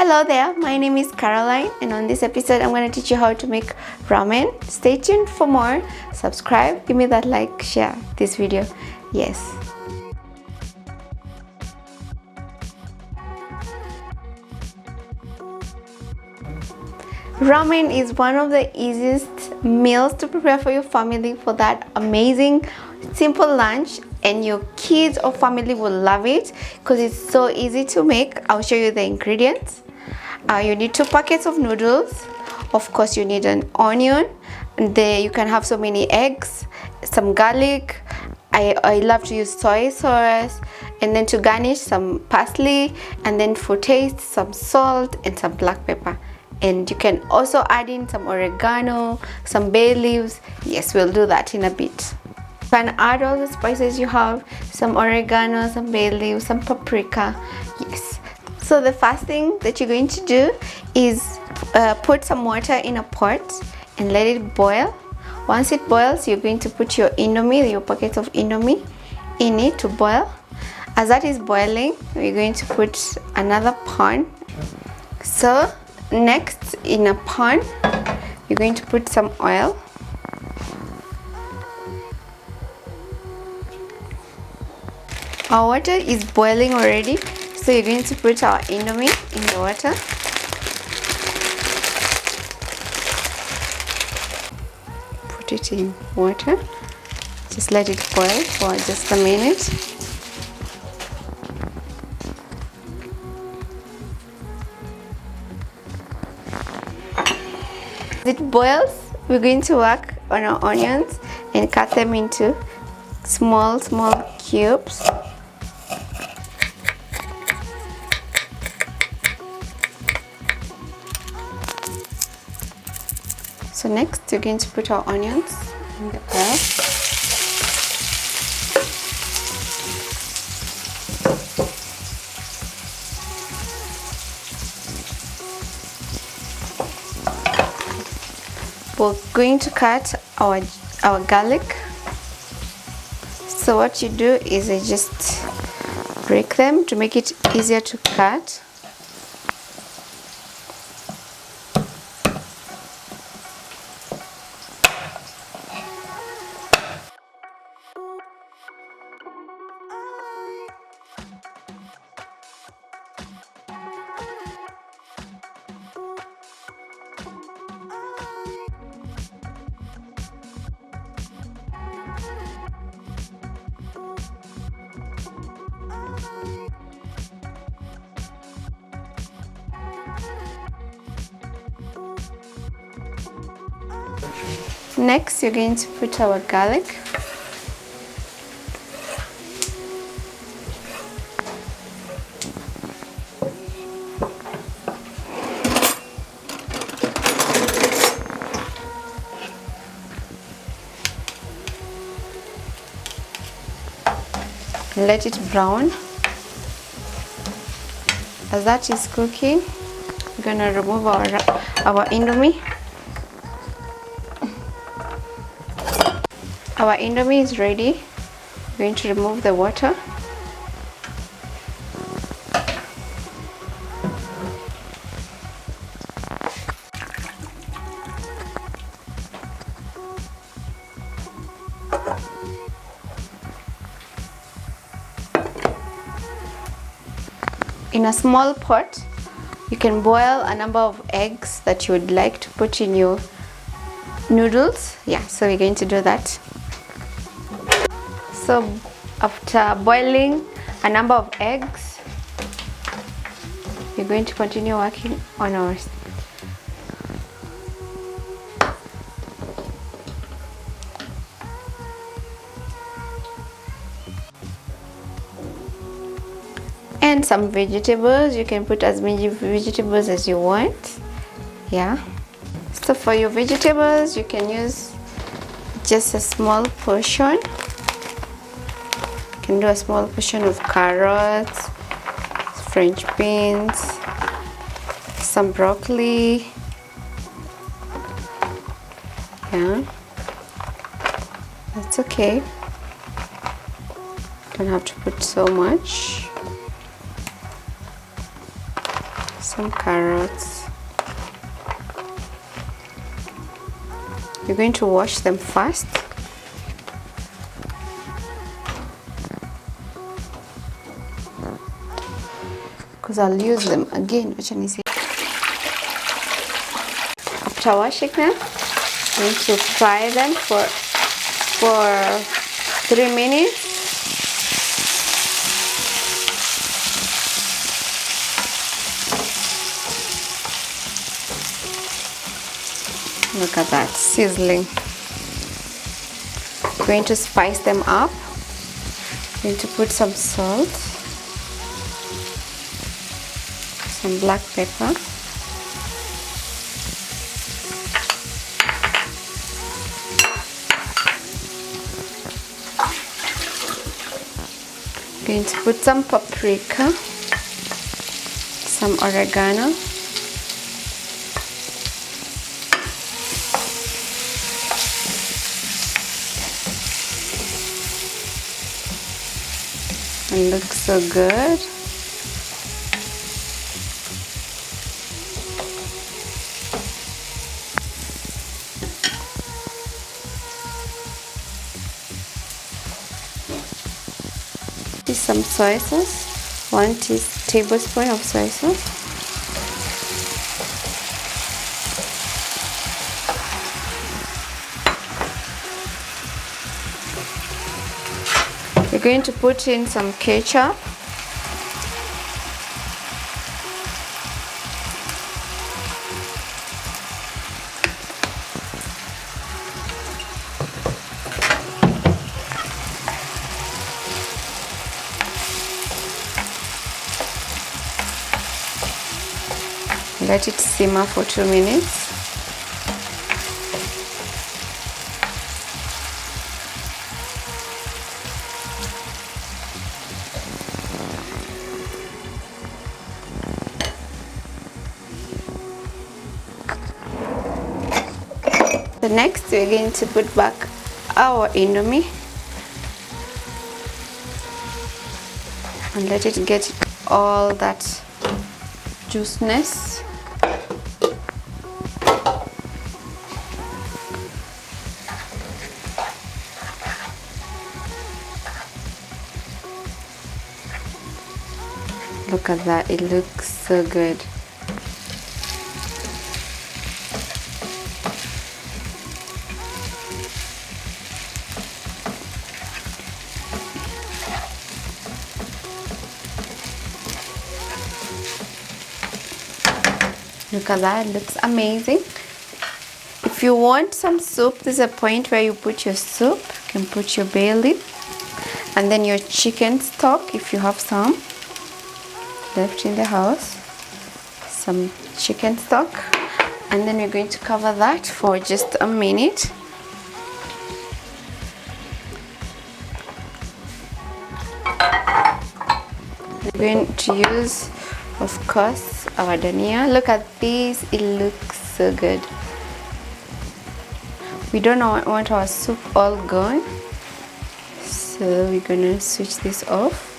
Hello there, my name is Caroline, and on this episode I'm going to teach you how to make ramen. Stay tuned for more. Subscribe, give me that like, share this video. Yes. Ramen is one of the easiest meals to prepare for your family for that amazing simple lunch, and your kids or family will love it because it's so easy to make. I'll show you the ingredients. You need 2 packets of noodles. Of course, you need an onion. You can have so many eggs, some garlic. I love to use soy sauce, and then to garnish some parsley, and then for taste some salt and some black pepper. And you can also add in some oregano, some bay leaves. Yes, we'll do that in a bit. You can add all the spices you have, some oregano, some bay leaves, some paprika. Yes. So the first thing that you're going to do is put some water in a pot and let it boil. Once it boils, you're going to put your indomie, your packet of indomie, in it to boil. As that is boiling, we're going to put another pan. So next, in a pan, you're going to put some oil. Our water is boiling already, so you're going to put our indomie in the water. Put it in water. Just let it boil for just a minute. As it boils, we're going to work on our onions and cut them into small cubes. So next, we're going to put our onions in the oil. We're going to cut our garlic. So what you do is I just break them to make it easier to cut. Next, you're going to put our garlic. Let it brown. As that is cooking, we're gonna remove our indomie. Our indomie is ready. We're going to remove the water. In a small pot, you can boil a number of eggs that you would like to put in your noodles. Yeah, so we're going to do that. So after boiling a number of eggs, we're going to continue working on ours. And some vegetables. You can put as many vegetables as you want. Yeah. So for your vegetables, you can use just a small portion. You can do a small portion of carrots, French beans, some broccoli. Yeah, that's okay. Don't have to put so much. some carrots. You're going to wash them first. Because I'll use them again. After washing them, I'm going to fry them for 3 minutes. Look at that, sizzling. I'm going to spice them up. I'm going to put some salt, some black pepper, I'm going to put some paprika, some oregano, it looks so good. Some soy sauce, 1 tablespoon of soy sauce. We're going to put in some ketchup. Let it simmer for 2 minutes. The next we're going to put back our indomie and let it get all that juiciness. Look at that, it looks so good. Look at that, it looks amazing. If you want some soup, there's a point where you put your soup. You can put your bay leaf and then your chicken stock if you have some left in the house, some chicken stock, and then you're going to cover that for just a minute. We're going to use, of course, our dhania. Look at this, it looks so good. We don't want our soup all gone, so we're gonna switch this off.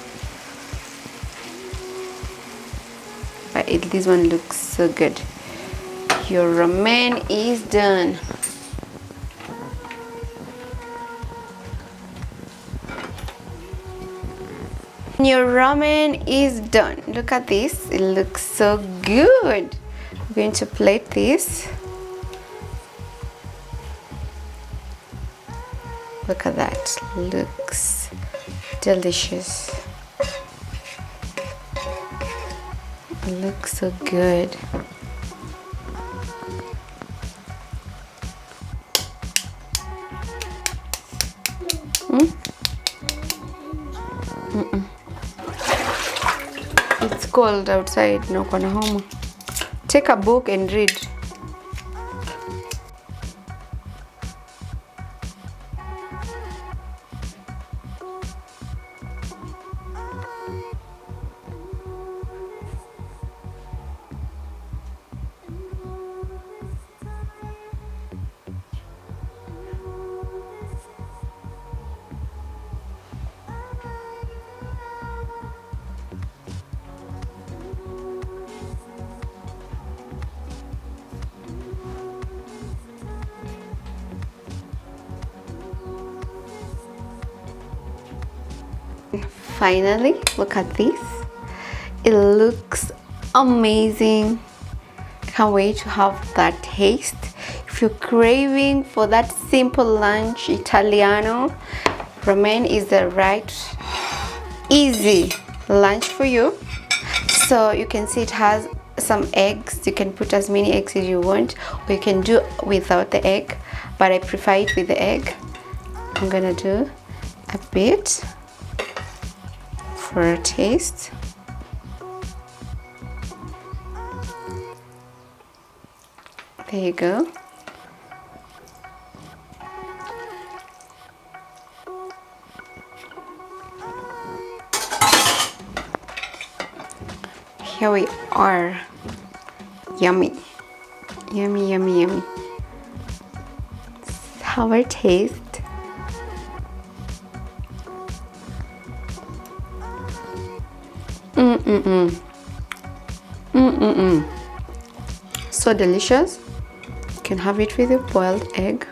But this one looks so good. Your ramen is done. Your ramen is done. Look at this, it looks so good. I'm going to plate this. Look at that, looks delicious. It looks so good. It's cold outside. No kona homa. Take a book and read. finally, look at this. It looks amazing. Can't wait to have that taste. If you're craving for that simple lunch Italiano, ramen is the right easy lunch for you. So you can see it has some eggs. You can put as many eggs as you want, or you can do without the egg, but I prefer it with the egg. I'm gonna do a bit for a taste. There you go. Here we are. Yummy. Yummy, yummy, yummy. How it tastes. So delicious. You can have it with a boiled egg.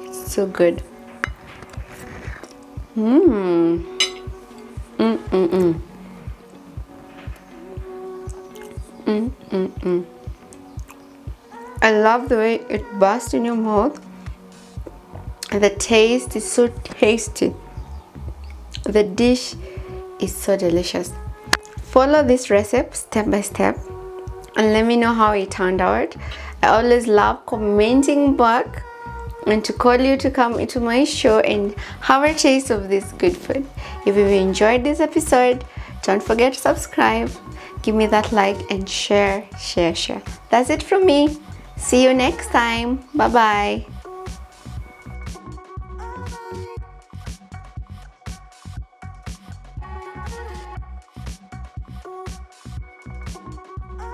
It's so good. I love the way it bursts in your mouth. The taste is so tasty. The dish is so delicious. Follow this recipe step by step and let me know how it turned out. I always love commenting back and to call you to come into my show and have a taste of this good food. If you enjoyed this episode, don't forget to subscribe, give me that like and share. That's it from me. See you next time. Bye bye.